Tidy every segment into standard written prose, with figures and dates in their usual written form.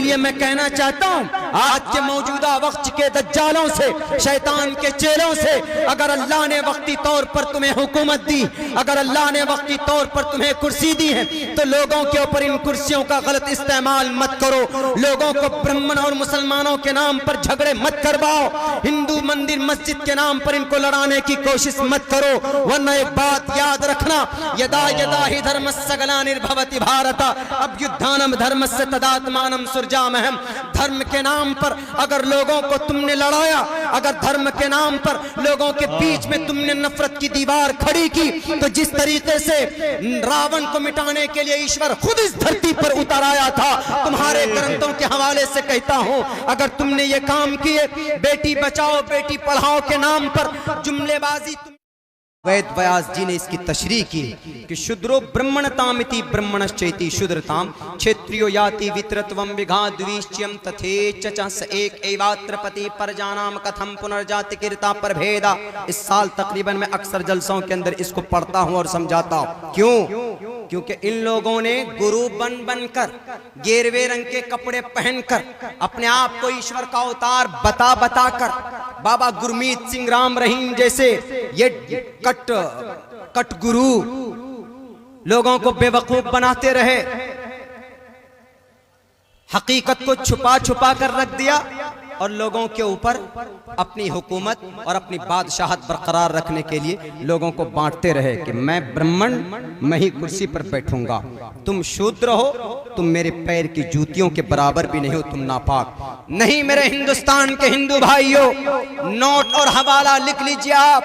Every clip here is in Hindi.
इसीलिए मैं कहना चाहता हूँ आज के मौजूदा वक्त के दज्जालों से, शैतान के चेलों से, अगर अल्लाह ने वक्ती तौर पर तुम्हें हुकूमत दी, अगर अल्लाह ने वक्ती तौर पर तुम्हें कुर्सी दी है, तो लोगों के ऊपर इन कुर्सियों का गलत इस्तेमाल मत करो। लोगों को ब्राह्मण और मुसलमानों के नाम पर झगड़े मत करवाओ, हिंदू मंदिर मस्जिद के नाम पर इनको लड़ाने की कोशिश मत करो, वरना एक बात याद रखना, यदा यदा ही धर्मस्य ग्लानिर्भवति भारत अभ्युत्थानम धर्मस्य तदात्मानं सृजाम्यहम्। धर्म के नाम पर अगर लोगों को तुमने लड़ाया, अगर धर्म के नाम पर लोगों के बीच में तुमने नफरत की दीवार खड़ी की, तो जिस तरीके से रावण को मिटाने के लिए ईश्वर खुद इस धरती पर उतर आया था, तुम्हारे ग्रंथों के हवाले से कहता हूं, अगर तुमने ये काम किए, बेटी बचाओ बेटी पढ़ाओ के नाम पर जुमलेबाजी। वेद व्यास जी ने इसकी तशरीह की कि शूद्रो ब्रह्मणतामिति ब्रह्मणश्चैति शूद्रताम क्षेत्रियो याति वित्रत्वम विघाद्विश्च्यम तथेच च एक एवात्र पति परजानाम कथम पुनर्जाति कीर्ता पर भेदा। इस साल तकरीबन मैं अक्सर जलसों के अंदर इसको पढ़ता हूं और समझाता हूं। क्यों? क्योंकि इन लोगों ने गुरु बनकर गेरवे रंग के कपड़े पहनकर अपने आप को ईश्वर का अवतार बता कर बाबा गुरमीत सिंह राम रहीम जैसे ये कट गुरु लोगों को बेवकूफ बनाते रहे, हकीकत को छुपा छुपा कर रख दिया और लोगों के ऊपर अपनी हुकूमत और अपनी बादशाहत बरकरार रखने के लिए लोगों को बांटते रहे कि मैं ब्राह्मण, मैं ही कुर्सी पर बैठूंगा, तुम शूद्र हो, तुम मेरे पैर की जूतियों के बराबर भी नहीं हो, तुम नापाक। नहीं मेरे हिंदुस्तान के हिंदू भाइयों, नोट और हवाला लिख लीजिए आप।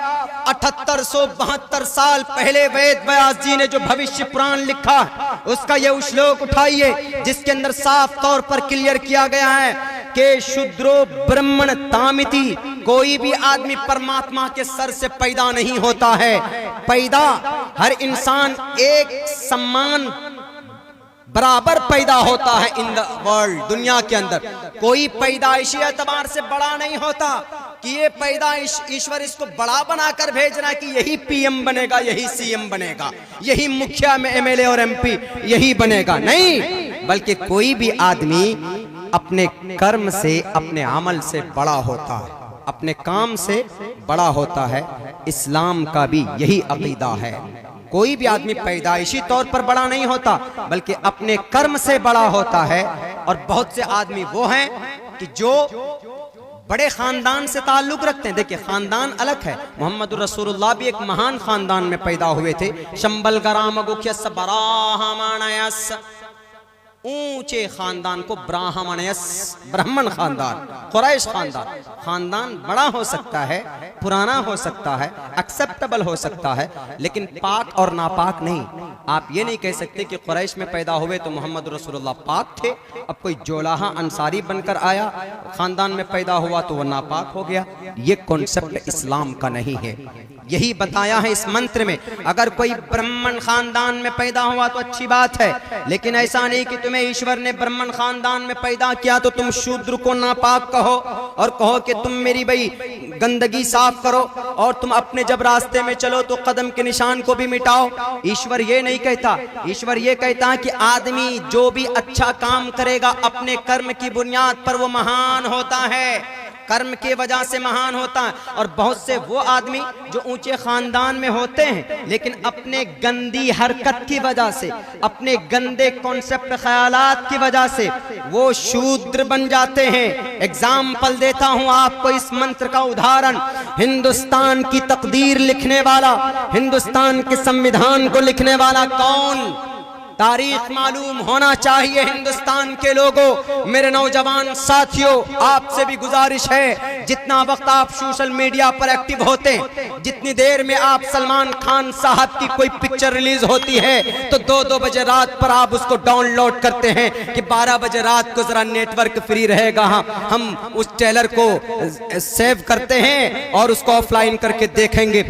7872 साल पहले वेद व्यास जी ने जो भविष्य पुराण लिखा उसका ये श्लोक उठाइए जिसके अंदर साफ तौर पर क्लियर किया गया है कि शूद्रो ब्राह्मण तामिति। कोई भी आदमी परमात्मा के सर से पैदा नहीं होता है, पैदा हर इंसान एक समान बराबर पैदा होता है इन द वर्ल्ड, दुनिया के अंदर। कोई पैदाइशी एतबार से बड़ा नहीं होता कि ये पैदाइश ईश्वर इसको बड़ा बनाकर भेज रहा है कि यही पीएम बनेगा, यही सीएम बनेगा, यही मुखिया में एमएलए और एमपी यही बनेगा। नहीं, बल्कि कोई भी आदमी अपने कर्म से, अपने अमल से बड़ा होता है, अपने काम से बड़ा होता है। इस्लाम का भी यही अकीदा है। कोई भी आदमी पैदाइशी तौर पर बड़ा नहीं होता बल्कि अपने कर्म से बड़ा होता है। और बहुत से आदमी वो हैं कि जो बड़े खानदान से ताल्लुक रखते हैं। देखिए खानदान अलग है, मोहम्मद रसूलुल्लाह भी एक महान खानदान में पैदा हुए थे। शंबल गराम गुख्यस बराहमानयस, ऊंचे खानदान को ब्राह्मणयस, ब्राह्मण खानदान, कुरैश खानदान। खानदान बड़ा हो सकता है, पुराना हो सकता है, एक्सेप्टेबल हो सकता है, लेकिन पाक और नापाक नहीं। आप ये नहीं कह सकते कि कुरैश में पैदा हुए तो मोहम्मद रसूलुल्लाह पाक थे, अब कोई जोलाहा अंसारी बनकर आया खानदान में पैदा हुआ तो वह नापाक हो गया। ये कॉन्सेप्ट इस्लाम का नहीं है। यही बताया है इस मंत्र में। अगर कोई ब्राह्मण खानदान में पैदा हुआ तो अच्छी बात है, लेकिन ऐसा नहीं कि तुम्हें ईश्वर ने ब्राह्मण खानदान में पैदा किया तो तुम शूद्र को नापाक कहो और कहो कि तुम मेरी भाई गंदगी साफ करो और तुम अपने जब रास्ते में चलो तो कदम के निशान को भी मिटाओ। ईश्वर ये नहीं कहता। ईश्वर ये कहता है कि आदमी जो भी अच्छा काम करेगा अपने कर्म की बुनियाद पर वो महान होता है, कर्म के वजह से महान होता है। और बहुत से वो आदमी जो ऊंचे खानदान में होते हैं लेकिन अपने गंदी हरकत की वजह से, अपने गंदे कॉन्सेप्ट ख्यालात की वजह से वो शूद्र बन जाते हैं। एग्जाम्पल देता हूं आपको इस मंत्र का उदाहरण। हिंदुस्तान की तकदीर लिखने वाला, हिंदुस्तान के संविधान को लिखने वाला कौन? तारीख मालूम होना चाहिए हिंदुस्तान के लोगों। मेरे नौजवान साथियों, आपसे भी गुजारिश है, जितना वक्त आप सोशल मीडिया पर एक्टिव होते हैं, जितनी देर में आप सलमान खान साहब की कोई पिक्चर रिलीज होती है तो 2-2 बजे रात पर आप उसको डाउनलोड करते हैं कि 12 बजे रात को जरा नेटवर्क फ्री रहेगा, हम उस ट्रेलर को सेव करते हैं और उसको ऑफलाइन करके देखेंगे।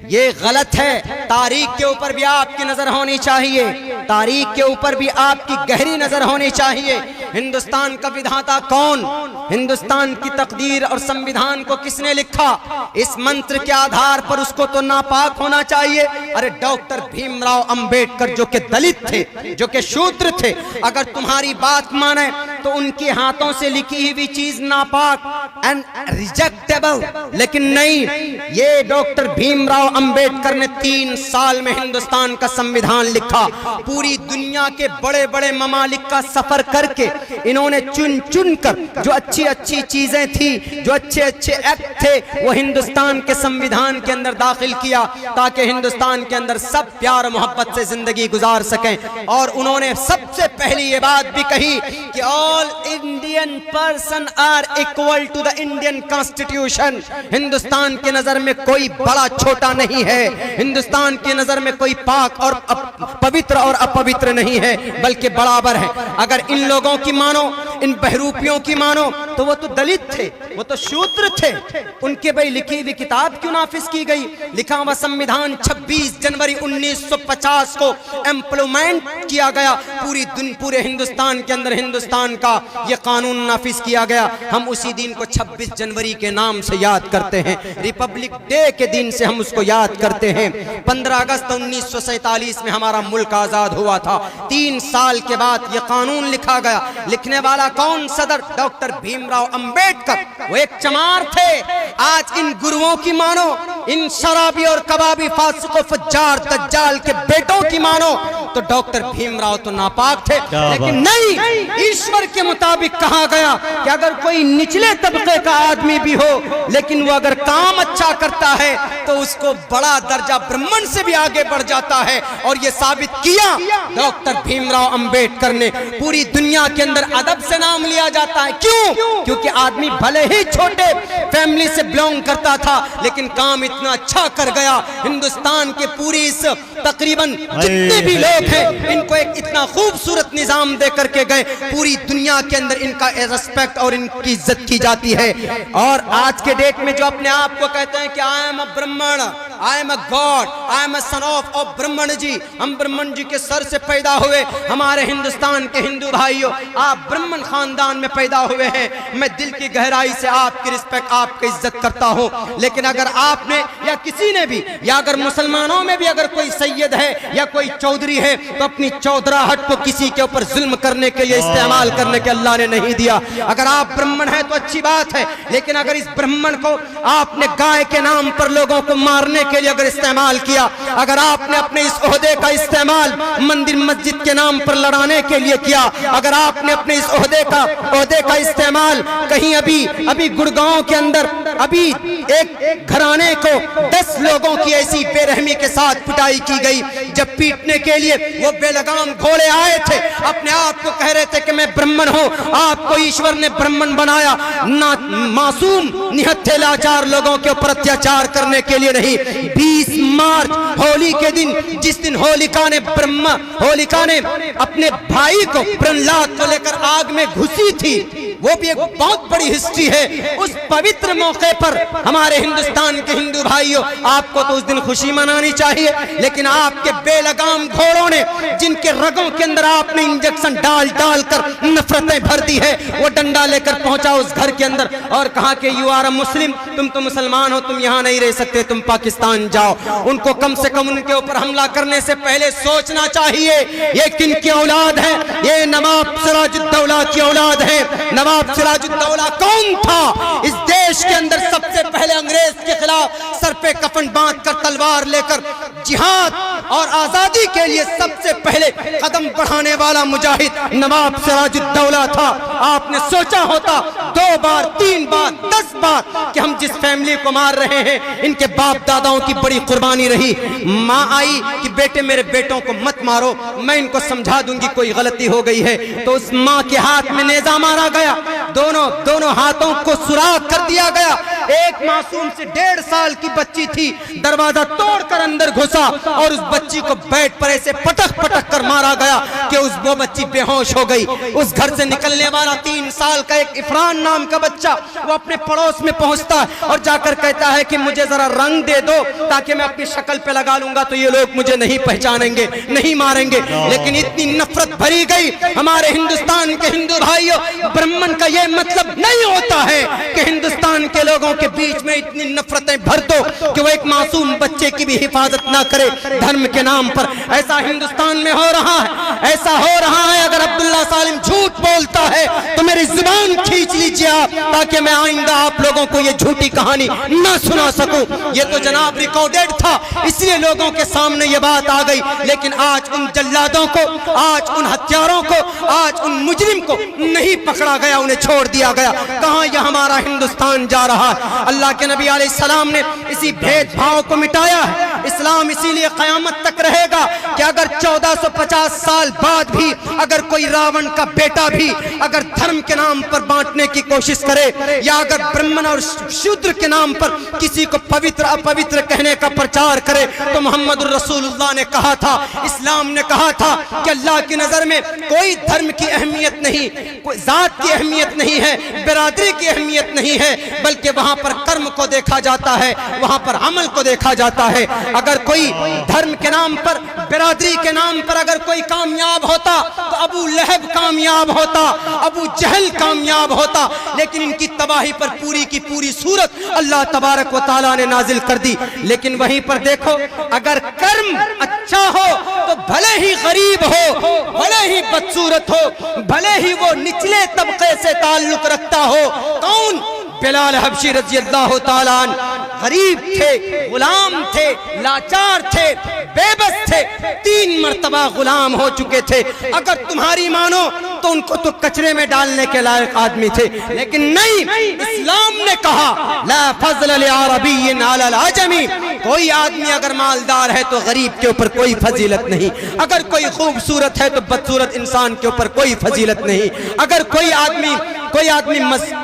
ये गलत है। तारीख के ऊपर भी आपकी नजर होनी चाहिए, तारीख के ऊपर भी आपकी गहरी नजर होनी चाहिए। हिंदुस्तान का विधाता कौन? हिंदुस्तान की तकदीर और संविधान को किसने लिखा? इस मंत्र के आधार पर उसको तो नापाक होना चाहिए। अरे डॉक्टर भीमराव अंबेडकर जो कि दलित थे, जो कि शूद्र थे, अगर तुम्हारी बात माने तो उनके हाथों से लिखी हुई चीज नापाक एंड रिजेक्टेबल। लेकिन नहीं, ये डॉक्टर भीमराव अंबेडकर ने 3 साल में हिंदुस्तान का संविधान लिखा। पूरी दुनिया के बड़े बड़े ममालिक का सफर करके इन्होंने चुन चुन कर जो अच्छी अच्छी चीजें थी, जो अच्छे अच्छे एक्ट थे, वो हिंदुस्तान के संविधान के अंदर दाखिल किया ताकि हिंदुस्तान के अंदर सब प्यार मोहब्बत से जिंदगी गुजार सकें। और उन्होंने सबसे पहली ये बात भी कही कि all Indian person are equal to the Indian constitution. Hindustan की नजर में कोई बड़ा छोटा नहीं है, हिंदुस्तान की नजर में कोई पाक और पवित्र और अपवित्र नहीं है, बल्कि बराबर है। अगर इन लोगों की मानो, इन बहरूपियों की मानो, तो वो तो दलित थे, वो तो शूद्र थे। उनके भाई लिखी हुई किताब क्यों नाफिज की गई? लिखा हुआ संविधान 26 जनवरी 1950 को एम्प्लीमेंट किया गया। पूरे हिंदुस्तान के अंदर हिंदुस्तान का ये कानून नाफिज किया गया। हम उसी दिन को 26 जनवरी के नाम से याद करते हैं, रिपब्लिक डे के दिन से हम उसको याद करते हैं। 15 अगस्त 1947 में हमारा मुल्क आजाद हुआ था। 3 साल के बाद ये कानून लिखा गया। लिखने वाला कौन? सदर डॉक्टर भीमराव अंबेडकर। वो एक चमार थे। आज इन गुरुओं की मानो, इन शराबी और कबाबी फासिक और फज्जार दज्जाल के बेटों की मानो, तो डॉक्टर भीमराव तो नापाक थे। लेकिन नहीं, ईश्वर के मुताबिक कहा गया कि अगर कोई निचले तबके का आदमी भी हो, लेकिन वो अगर काम अच्छा करता है तो उसको बड़ा दर्जा ब्राह्मण से भी आगे बढ़ जाता है। और ये साबित किया डॉक्टर भीमराव अंबेडकर ने। पूरी दुनिया के अंदर अदब से नाम लिया जाता है। क्यों? क्योंकि आदमी भले ही छोटे फैमिली से बिलोंग करता था, लेकिन काम इतना अच्छा कर गया। हिंदुस्तान के पूरी इस तकरीबन जितने भी लोग हैं, इनको एक इतना खूबसूरत निजाम दे करके गए। पूरी दुनिया के अंदर इनका रिस्पेक्ट और इनकी इज्जत की जाती है। और आज के डेट में जो अपने आप को कहते हैं कि आई एम अ ब्राह्मण, I am a God, I am a son of ब्राह्मण जी, हम ब्राह्मण जी के सर से पैदा हुए। हमारे हिंदुस्तान के हिंदू भाइयों, आप ब्राह्मण खानदान में पैदा हुए हैं। मैं दिल की गहराई से आपकी रिस्पेक्ट, आपकी इज्जत करता हूँ। लेकिन अगर आपने या किसी ने भी, या अगर मुसलमानों में भी अगर कोई सैयद है या कोई चौधरी है, तो अपनी चौधराहट को किसी के ऊपर जुल्म करने के लिए इस्तेमाल करने के अल्लाह ने नहीं दिया। अगर आप ब्राह्मण हैं तो अच्छी बात है, लेकिन अगर इस ब्राह्मण को आपने गाय के नाम पर लोगों को मारने के लिए अगर इस्तेमाल किया, अगर आपने अपने इस ओहदे का इस्तेमाल मंदिर मस्जिद के नाम पर लड़ाने के लिए किया, अगर आपने अपने इस ओहदे का इस्तेमाल कहीं अभी गुड़गांव के अंदर अभी एक घराने को 10 लोगों की ऐसी बेरहमी के साथ पिटाई की गई, जब पीटने के लिए वो बेलगाम घोड़े आए थे, अपने आप को कह रहे थे कि मैं ब्राह्मण हूँ। आपको ईश्वर ने ब्राह्मण बनाया ना मासूम निहत्थे लाचार लोगों के ऊपर अत्याचार करने के लिए नहीं। 20 मार्च होली के दिन, जिस दिन होलिका ने अपने भाई को प्रहलाद को लेकर आग में घुसी थी, वो भी एक बहुत बड़ी हिस्ट्री है। उस पवित्र मौके पर हमारे हिंदुस्तान के हिंदू भाइयों, आपको तो उस दिन खुशी मनानी चाहिए, लेकिन आपके बेलगाम घोड़ों ने, जिनके रगों के अंदर आपने इंजेक्शन डाल कर नफरतें भर दी है, वो डंडा लेकर पहुंचा उस घर के अंदर और कहा कि यू आर अ मुस्लिम, तुम तो मुसलमान हो, तुम यहाँ नहीं रह सकते, तुम पाकिस्तान जाओ। उनको कम से कम उनके ऊपर हमला करने से पहले सोचना चाहिए ये किन की औलाद है। ये नवाब सिराजुद्दौला की औलाद है। नवाब सिराजुद्दौला कौन था? इस देश के अंदर सबसे पहले अंग्रेज के खिलाफ सर पे कफन बांध कर तलवार लेकर जिहाद और आजादी के लिए सबसे पहले कदम बढ़ाने वाला मुजाहिद नवाब सिराजुद्दौला था। आपने सोचा होता 2 बार 3 बार 10 बार कि हम जिस फैमिली को मार रहे हैं, इनके बाप दादाओं की बड़ी कुर्बानी रही। माँ आई कि बेटे मेरे बेटों को मत मारो, मैं इनको समझा दूंगी कोई गलती हो गई है, तो उस माँ के हाथ में नेजा मारा गया, दोनों हाथों को सुराख कर दिया गया। एक मासूम से 1.5 साल की बच्ची थी, दरवाजा तोड़कर अंदर घुसा और उस बच्ची को बेड पर ऐसे पटक कर मारा गया कि वो बच्ची बेहोश हो गई। उस घर से निकलने वाला 3 साल का एक इफरान नाम का बच्चा, वो अपने पड़ोस में पहुंचता है और जाकर कहता है कि मुझे जरा रंग दे दो ताकि मैं अपनी शक्ल पे लगा लूंगा तो ये लोग मुझे नहीं पहचानेंगे, नहीं मारेंगे। लेकिन इतनी नफरत भरी गई हमारे हिंदुस्तान के हिंदू भाइयों, ब्राह्मण का ये मतलब नहीं होता है कि हिंदुस्तान के लोगों के बीच में इतनी नफरतें भर दो कि वो एक मासूम बच्चे की भी हिफाजत ना करे धर्म के नाम पर। ऐसा हिंदुस्तान में हो रहा है, ऐसा हो रहा है। अगर अब्दुल्ला सालिम झूठ बोलता है तो मेरी जुबान खींच लीजिए आप, ताकि मैं आइंदा आप लोगों को ये झूठी कहानी ना सुना सकूं। ये तो जनाब रिकॉर्डेड था, इसलिए लोगों के सामने ये बात आ गई। लेकिन आज उन जल्लादों को, आज उन हत्यारों को, आज उन मुजरिम को नहीं पकड़ा गया, उन्हें छोड़ दिया गया। कहां यह हमारा हिंदुस्तान जा रहा है? अल्लाह के नबी अलैहिस्सलाम ने इसी भेदभाव को मिटाया है। इस्लाम इसीलिए क़यामत तक रहेगा कि अगर 1450 साल बाद भी अगर कोई रावण का बेटा भी अगर धर्म के नाम पर बांटने की कोशिश करे, या अगर ब्राह्मण और शूद्र के नाम पर किसी को पवित्र अपवित्र कहने का प्रचार करे, तो मोहम्मद रसूलुल्लाह ने कहा था, इस्लाम ने कहा था कि अल्लाह की नजर में कोई धर्म की अहमियत नहीं, कोई जात की अहमियत नहीं है, बिरादरी की अहमियत नहीं है, बल्कि वहां पर कर्म को देखा जाता है, वहां पर अमल को देखा जाता है। अगर कोई धर्म के नाम पर, बिरादरी के नाम पर अगर कोई कामयाब होता तो अबू लहब कामयाब होता, अबू जहल कामयाब होता, लेकिन इनकी तबाही पर पूरी की पूरी सूरत अल्लाह तबारक व तआला ने नाजिल कर दी। लेकिन वहीं पर देखो, अगर कर्म अच्छा हो तो भले ही गरीब हो, भले ही बदसूरत हो, भले ही वो निचले तबके से ताल्लुक रखता हो। कौन? बिलाल हबशी रज़ी अल्लाह तआला अन्हु गरीब थे, गुलाम थे, लाचार थे, बेबस थे, 3 मर्तबा गुलाम हो चुके थे। अगर तुम्हारी मानो तो उनको तो कचरे में डालने के लायक आदमी थे। लेकिन नहीं, इस्लाम ने कहा ला फज़ल लिअरबिय्यिन अलल अजमी, कोई आदमी अगर मालदार है तो गरीब के ऊपर कोई फजीलत नहीं, अगर कोई खूबसूरत है तो बदसूरत इंसान के ऊपर कोई फजीलत नहीं, अगर कोई आदमी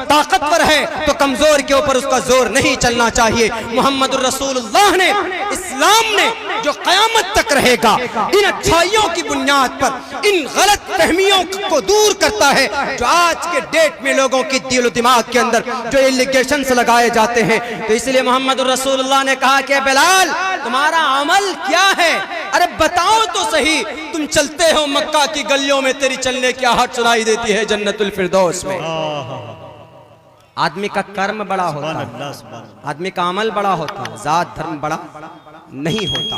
ताकतवर है तो कमजोर के ऊपर उसका जोर नहीं चलना चाहिए। मोहम्मद रसूलुल्लाह ने, इस्लाम ने, जो क़यामत तक रहेगा, इन अच्छाइयों की बुनियाद पर इन गलत फहमियों को दूर करता है जो आज के डेट में लोगों की दिल दिमाग के अंदर जो एलिगेशंस लगाए जाते हैं। तो इसलिए मोहम्मद रसूलुल्लाह ने कहा कि बिलाल, तुम्हारा अमल क्या है? अरे बताओ तो सही। तुम चलते हो मक्का की गलियों में, तेरी चलने की आहट सुनाई देती है जन्नतुल फिरदौस में। आदमी का कर्म बड़ा होता है, आदमी का अमल बड़ा होता है, जात धर्म बड़ा नहीं होता।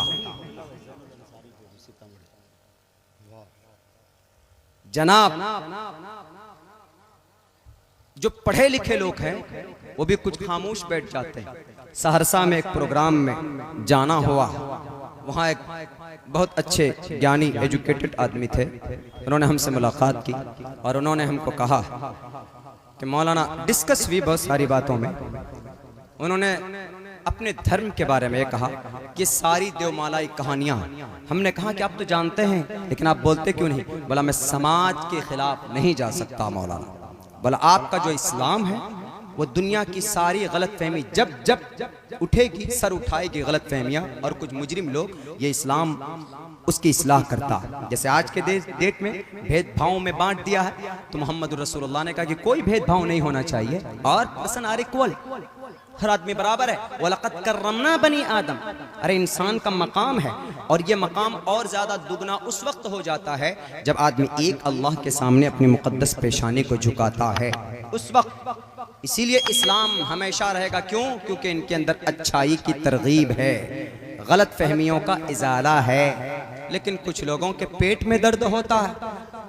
जनाब, जो पढ़े लिखे लोग हैं वो भी कुछ खामोश बैठ जाते हैं। सहरसा में एक प्रोग्राम में जाना हुआ, वहाँ एक बहुत अच्छे ज्ञानी एजुकेटेड आदमी थे। उन्होंने हमसे मुलाकात की और उन्होंने हमको कहा कि मौलाना, डिस्कस हुई बहुत सारी बातों में, उन्होंने अपने धर्म के बारे में कहा कि सारी देवमालाई कहानियाँ, हमने कहा कि आप तो जानते हैं लेकिन आप बोलते क्यों नहीं? बोला मैं समाज के खिलाफ नहीं जा सकता मौलाना। बोला आपका जो इस्लाम है वो दुनिया की सारी गलत फहमी जब जब उठेगी, सर उठाएगी गलत फहमियाँ, और कुछ मुजरिम लोग ये इस्लाम उसकी इस्लाह करता। जैसे आज के डेट में भेदभाव में बांट दिया है, तो मोहम्मद रसूलुल्लाह ने कहा कि कोई भेदभाव नहीं होना चाहिए और पर्सन आर इक्वल, हर आदमी बराबर है। वलक़द कर्रमना बनी आदम, अरे इंसान का मकाम है, और ये मकाम और ज़्यादा दुगना उस वक्त हो जाता है जब आदमी एक अल्लाह के सामने अपनी मुक़द्दस पेशानी को झुकाता है, उस वक्त। इसीलिए इस्लाम हमेशा रहेगा। क्यों? क्योंकि इनके अंदर अच्छाई की तरगीब है, गलत फहमियों का इजाला है। लेकिन कुछ लोगों के पेट में दर्द होता है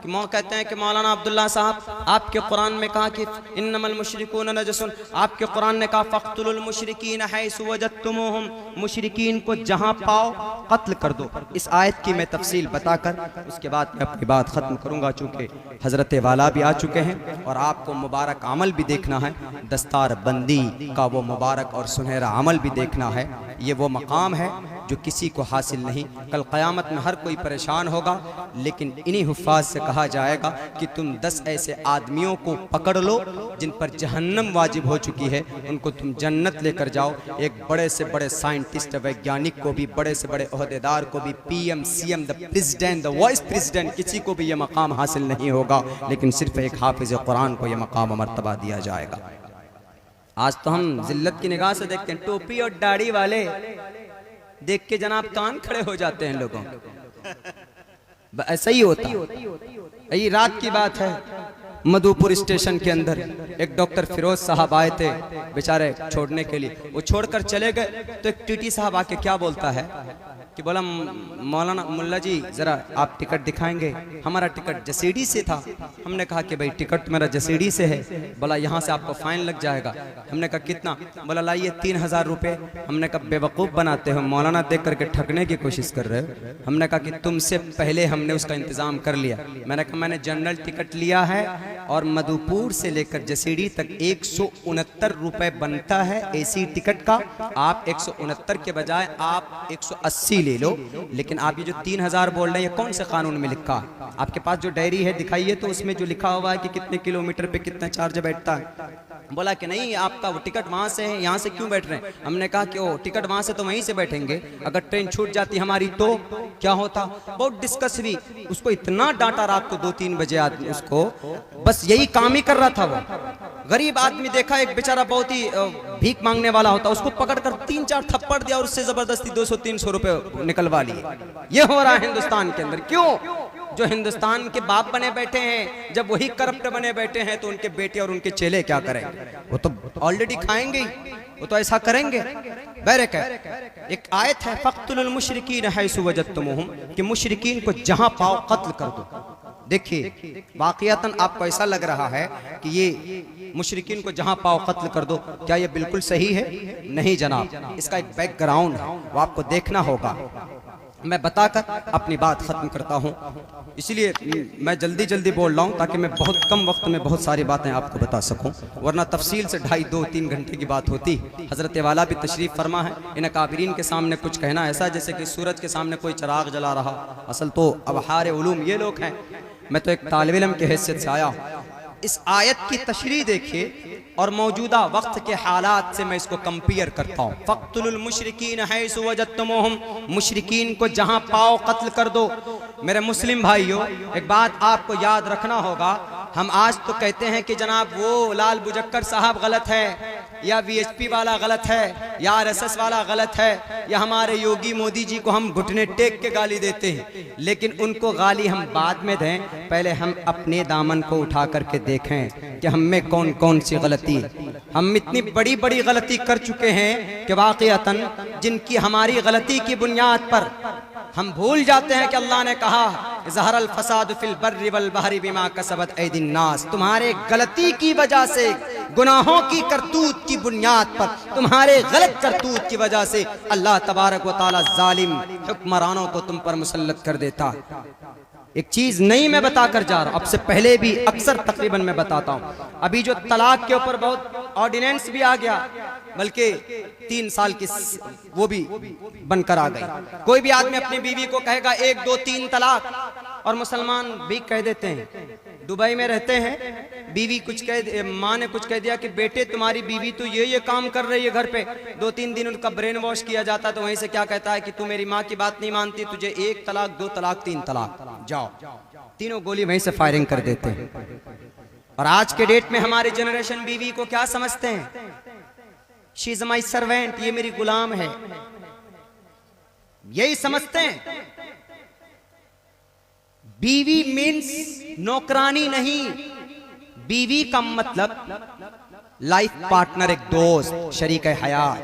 कि कहते हैं कि मौलाना अब्दुल्ला साहब, आपके कुरान में कहा कि इन्नमल मुशरिकून नजसुन, आपके कुरान ने कहा फ़क़्तुलुल मुशरिकीन हैसु वजदतुमूहुम, मुशरिकीन को जहां पाओ कत्ल कर दो। इस आयत की मैं तफसील बताकर उसके बाद मैं अपनी बात ख़त्म करूँगा, चूँकि हज़रत वाला भी आ चुके हैं और आपको मुबारक अमल भी देखना है, दस्तार बंदी का वो मुबारक और सुनहरा अमल भी देखना है। ये वो मकाम है जो किसी को हासिल नहीं। कल क़यामत में हर कोई परेशान होगा, लेकिन इन्हीं हुफ़ाज़ से कहा जाएगा कि तुम 10 ऐसे आदमियों को पकड़ लो जिन पर जहन्नम वाजिब हो चुकी है, उनको तुम जन्नत लेकर जाओ। एक बड़े से बड़े साइंटिस्ट, वैज्ञानिक को भी, बड़े से बड़े ओहदेदार को भी, PM, CM, the president, the vice president, किसी को भी ये मकाम हासिल नहीं होगा, लेकिन सिर्फ एक हाफिज़ कुरान को ये मकाम मर्तबा दिया जाएगा। आज तो हम जिल्लत की निगाह से देखते हैं, टोपी और दाढ़ी वाले देख के जनाब कान खड़े हो जाते हैं लोगों। ऐसा ही होता है। यही रात की बात है, मधुपुर स्टेशन के अंदर एक डॉक्टर फिरोज साहब आए थे बेचारे छोड़ने के लिए। वो छोड़कर चले गए तो एक टीटी साहब आके क्या बोलता है कि बोला मौलाना मुल्ला जी जरा आप टिकट दिखाएंगे। हमारा टिकट जसीडी से था। हमने कहा कि भाई टिकट मेरा जसीडी से है। बोला यहाँ से आपको फाइन लग जाएगा। हमने कहा कितना? बोला लाइए 3000 रुपये। हमने कहा बेवकूफ़ बनाते हो, मौलाना देख करके ठगने की कोशिश कर रहे हो। हमने कहा कि तुमसे पहले हमने उसका इंतज़ाम कर लिया। मैंने कहा मैंने जनरल टिकट लिया है और मधुपुर से लेकर जसीडी तक 169 रुपये बनता है एसी टिकट का। आप 169 के बजाय आप 180 ले लो। लेकिन आप ये जो 3000 बोल रहे हैं ये कौन से कानून में लिखा? आपके पास जो डायरी है दिखाइए तो उसमें जो लिखा हुआ है कि कितने किलोमीटर पे कितना चार्ज बैठता है। बोला कि नहीं आपका वो टिकट वहां से है, यहाँ से क्यों बैठ रहे हैं? हमने कहा कि वो टिकट वहां से तो वहीं से बैठेंगे, अगर ट्रेन छूट जाती हमारी तो क्या होता? बहुत डिस्कस हुई। उसको इतना डांटा रात को 2-3 बजे आदमी उसको बस यही काम ही कर रहा था। वो गरीब आदमी देखा एक बेचारा बहुत ही भीख मांगने वाला होता, उसको पकड़कर 3-4 थप्पड़ दिया और उससे जबरदस्ती 200-300 रुपए निकलवा लिए। ये हो रहा है हिंदुस्तान के अंदर। क्यों? जो हिंदुस्तान के बाप बने बैठे हैं, जब वही करप्ट बने बैठे हैं तो उनके बेटे और उनके चेले क्या करेंगे? वो तो ऑलरेडी खाएंगे ही, वो तो ऐसा करेंगे। बैरक है एक आयत है फ़क़्तुलुल मुशरिकीन हैसु वजदतुमुहुम, कि मुशरिकीन को जहां पाओ कत्ल कर दो। देखिए वाक़ियतन आपको ऐसा लग रहा है कि ये मुशरिकीन को जहां पाओ कत्ल कर दो, क्या ये बिल्कुल सही है? नहीं जनाब, इसका एक बैकग्राउंड है, वो आपको देखना होगा। मैं बताकर अपनी बात ख़त्म करता हूँ, इसलिए मैं जल्दी जल्दी बोल रहा हूँ ताकि मैं बहुत कम वक्त में बहुत सारी बातें आपको बता सकूँ, वरना तफसील से 2.5-2-3 घंटे की बात होती। हज़रत वाला भी तशरीफ़ फरमा है। इन काबिरीन के सामने कुछ कहना ऐसा जैसे कि सूरज के सामने कोई चिराग जला रहा। असल तो अबहार उलूम ये लोग हैं, मैं तो एक तालिब इल्म की हैसियत से आया। इस आयत की तशरीह देखिए और मौजूदा वक्त के हालात से मैं इसको कंपेयर करता हूँ। फ़क़्तुलुल मुशरिकीन हैसु वजदतुमुहुम, मुशरिकीन को जहाँ पाओ कत्ल कर दो। मेरे मुस्लिम भाइयों, एक बात आपको याद रखना होगा, हम आज तो कहते हैं कि जनाब वो लाल बुजक्कर साहब गलत है, या वीएचपी वाला गलत है, या आरएसएस वाला गलत है, या हमारे योगी मोदी जी को हम घुटने टेक के गाली देते हैं। लेकिन उनको गाली हम बाद में दें, पहले हम अपने दामन को उठा करके देखें कि हम में कौन कौन सी गलती है। हम इतनी बड़ी बड़ी गलती कर चुके हैं कि वाक़ियतन जिनकी हमारी गलती की बुनियाद पर हम भूल जाते हैं कि अल्लाह ने कहा ज़हरल फसाद फिल बर्रि वल बहरी बिमा कसबत ऐदिन नास। तुम्हारे गलती की वजह से, गुनाहों की करतूत की बुनियाद पर, तुम्हारे गलत करतूत की वजह से अल्लाह तबारक व तआला जालिम हुक्मरानों को तुम पर मुसल्लत कर देता। एक चीज नहीं मैं बताकर जा रहा हूं, अब से पहले भी अक्सर तकरीबन मैं बताता हूं। अभी जो तलाक के ऊपर बहुत ऑर्डिनेंस भी आ गया, बल्कि 3 साल की वो भी बनकर आ गई। कोई भी आदमी अपनी बीवी को कहेगा 1 2 3 तलाक, और मुसलमान भी कह देते हैं। दुबई में रहते हैं, बीवी कुछ कह, माँ ने कुछ कह दिया कि बेटे तुम्हारी बीवी तो ये काम कर रही है घर पे, 2-3 दिन उनका ब्रेन वॉश किया जाता, तो वहीं से क्या कहता है कि तू मेरी माँ की बात नहीं मानती, तुझे 1 तलाक 2 तलाक 3 तलाक, जाओ। तीनों गोली वहीं से फायरिंग कर देते हैं। और आज के डेट में हमारी जनरेशन बीवी को क्या समझते हैं? शी इज माई सर्वेंट, ये मेरी गुलाम है, यही समझते हैं। बीवी मीन्स नौकरानी नहीं, बीवी का मतलब लाइफ पार्टनर, एक दोस्त, शरीक हयात।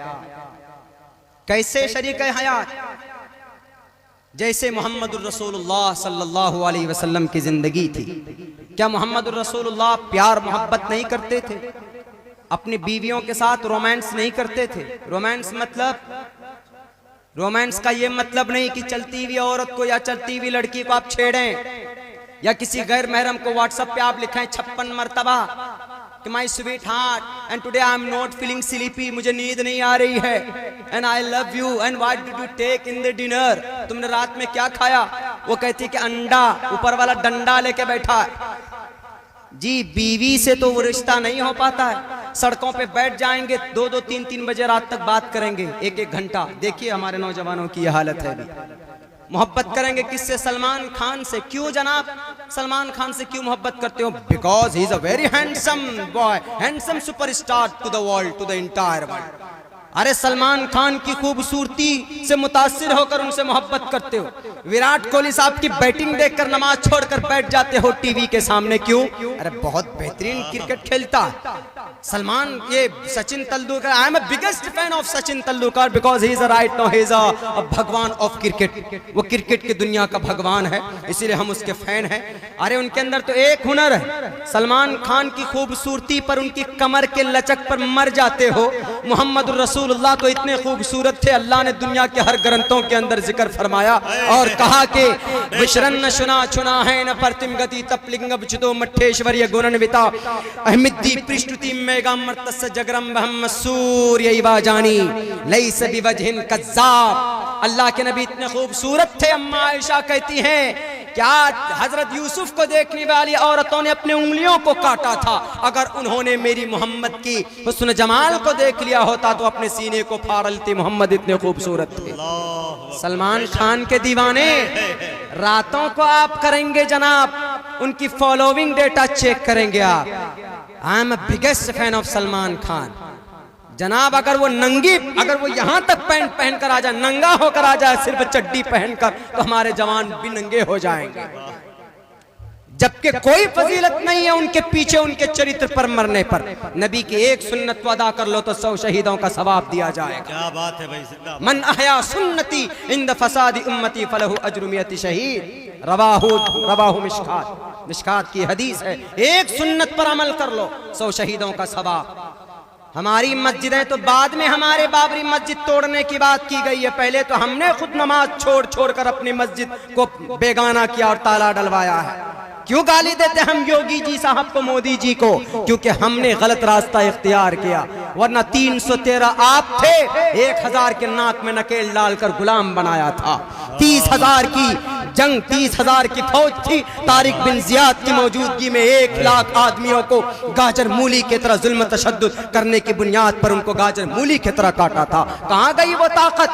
कैसे शरीक हयात? जैसे मोहम्मदुर रसूलुल्लाह सल्लल्लाहु अलैहि वसल्लम की जिंदगी थी। क्या मोहम्मदुर रसूलुल्लाह प्यार मोहब्बत नहीं करते थे? अपनी बीवियों के साथ रोमांस नहीं करते थे? रोमांस मतलब, रोमांस का ये मतलब नहीं कि चलती हुई औरत को या चलती हुई लड़की को आप छेड़ें, या किसी गैर महरम को व्हाट्सएप पे आप लिखें 56 मरतबा कि my sweet heart and today I am not feeling sleepy, मुझे नींद नहीं आ रही है, and I love you and what did you take in the dinner, तुमने रात में क्या खाया? वो कहती कि अंडा, ऊपर वाला डंडा लेके बैठा है। जी बीवी से तो वो रिश्ता नहीं हो पाता है। सड़कों पे बैठ जाएंगे, 2-2 3-3 बजे रात तक बात करेंगे, 1-1 घंटा। देखिए हमारे नौजवानों की ये हालत है। मोहब्बत करेंगे किससे? सलमान खान से। क्यों जनाब सलमान खान से क्यों मोहब्बत करते हो? Because he is a very handsome boy, handsome superstar to the world, to the entire world. अरे सलमान खान की खूबसूरती से मुतासिर होकर उनसे मोहब्बत करते हो। विराट कोहली साहब की बैटिंग देखकर नमाज छोड़कर बैठ जाते हो टीवी के सामने, क्यों? अरे बहुत बेहतरीन क्रिकेट खेलता है सलमान। ये Sachin Tendulkar, I am a biggest fan of Sachin Tendulkar because he is right now he is अ भगवान ऑफ क्रिकेट। वो क्रिकेट की दुनिया का भगवान है, इसीलिए हम उसके फैन हैं। अरे उनके अंदर तो एक हुनर है। सलमान खान की खूबसूरती पर, उनकी कमर के लचक पर मर जाते हो। मोहम्मद रसूलुल्लाह तो इतने खूबसूरत थे, अल्लाह ने दुनिया के हर ग्रंथों के अंदर जिक्र फरमाया और कहा कि विशरन चुना चुना है न परतिम गति तपलिंग बुचदो मठेश्वरी गुणन्विता अहमदी पृष्ठुति मेगा मर्तस जगरम बहम सूर्य इवा जानी लैस बिवजहिन कज्जाब। अल्लाह के नबी इतने खूबसूरत थे। अम्मा आयशा कहती हैं क्या हजरत यूसुफ को देखने वाली औरतों ने अपने उंगलियों को काटा था। अगर उन्होंने मेरी मोहम्मद की हुस्न जमाल को देख लिया होता तो अपने सीने को फाड़ लेते। मोहम्मद इतने खूबसूरत थे। सलमान खान के दीवाने रातों को आप करेंगे जनाब, उनकी फॉलोइंग डेटा चेक करेंगे आप। I am a biggest fan of Salman Khan जनाब। अगर वो नंगी, अगर वो यहां तक पैंट पहनकर आ जाए, नंगा होकर आ जाए, सिर्फ चड्डी पहनकर, तो हमारे जवान भी नंगे हो जाएंगे। जबकि कोई फजीलत नहीं है उनके पीछे, उनके चरित्र पर मरने पर। नबी की एक सुन्नत को अदा कर लो तो 100 शहीदों का सवाब दिया जाएगा। क्या बात है भाई। मन अहया सुन्नती इंद फसादी उम्मती फलहु अज्रु मियति शहीद। रवाहु मिशकात की हदीस है। एक सुन्नत पर अमल कर लो 100 शहीदों का सवाब। हमारी मस्जिदें तो बाद में हमारे बाबरी मस्जिद तोड़ने की बात की गई है, पहले तो हमने खुद नमाज छोड़ कर अपनी मस्जिद को बेगाना किया और ताला डलवाया है। क्यों गाली देते हम योगी जी साहब को, मोदी जी को? क्योंकि हमने गलत रास्ता इख्तियार किया। वरना 313 आप थे, 1000 के नाक में नकेल डालकर गुलाम बनाया था। 30,000 की जंग, 30,000 की फौज थी। तारिक बिन जियाद की मौजूदगी में 1 लाख आदमियों को गाजर मूली की तरह जुल्म तशद्दुद करने की बुनियाद पर उनको गाजर मूली की तरह काटा था। कहाँ गई वो ताकत?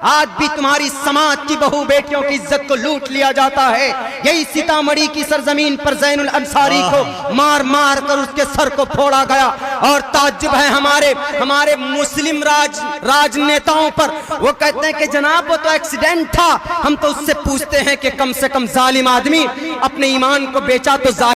आज भी तुम्हारी समाज की बहू बेटियों की इज्जत को लूट लिया जाता है। यही सीतामढ़ी की सरजमीन पर जैनुल अंसारी को मार मार कर उसके सर को फोड़ा गया। और ताज्जुब है हमारे मुस्लिम राजनेताओं पर। वो कहते हैं कि जनाब वो तो एक्सीडेंट था। हम तो उससे पूछते हैं कि कम से कम जालिम आदमी अपने ईमान को बेचा तो